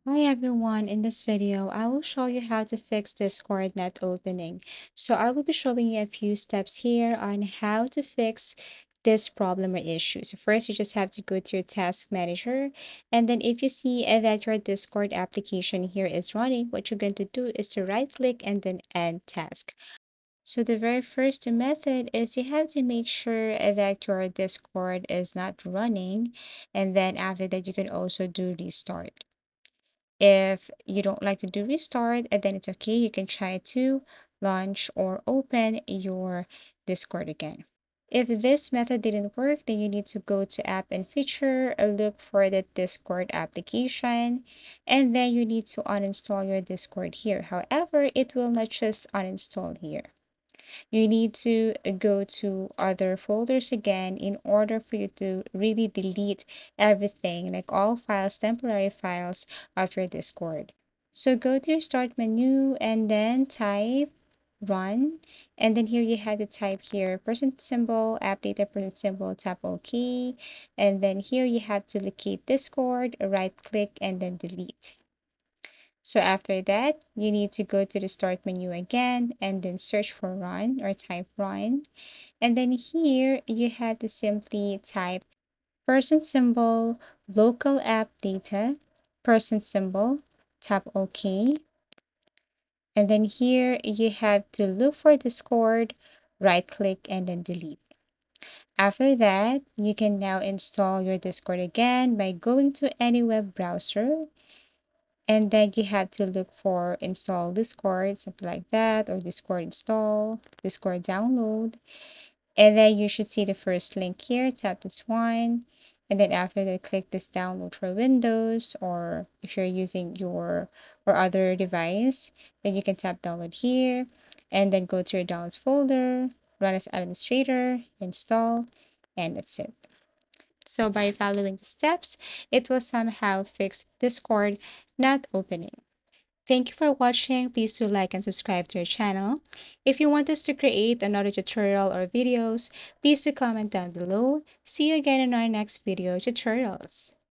Hi everyone, in this video, I will show you how to fix Discord not opening. So I will be showing you a few steps here on how to fix this problem or issue. So first, you just have to go to your task manager. And then if you see that your Discord application here is running, what you're going to do is to right click and then end task. So the very first method is you have to make sure that your Discord is not running. And then after that, you can also do restart. If you don't like to do restart, then it's okay. You can try to launch or open your Discord again. If this method didn't work, then you need to go to app and feature, look for the Discord application, and then you need to uninstall your Discord here. However, it will not just uninstall here. You need to go to other folders again in order for you to really delete everything, like all files, temporary files of your Discord. So go to your start menu and then type run. And then here you have to type here person symbol, app data person symbol, tap OK. And then here you have to locate Discord, right click, and then delete. So after that, you need to go to the start menu again and then search for run or type run. And then here you have to simply type person symbol, local app data, person symbol, tap OK. And then here you have to look for Discord, right click, and then delete. After that, you can now install your Discord again by going to any web browser, and then you have to look for install Discord, something like that, or Discord install, Discord download. And then you should see the first link here. Tap this one. And then after that, click this download for Windows, or if you're using your or other device, then you can tap download here and then go to your downloads folder, run as administrator, install, and that's it. So by following the steps, it will somehow fix Discord not opening. Thank you for watching. Please do like and subscribe to our channel. If you want us to create another tutorial or videos, please do comment down below. See you again in our next video tutorials.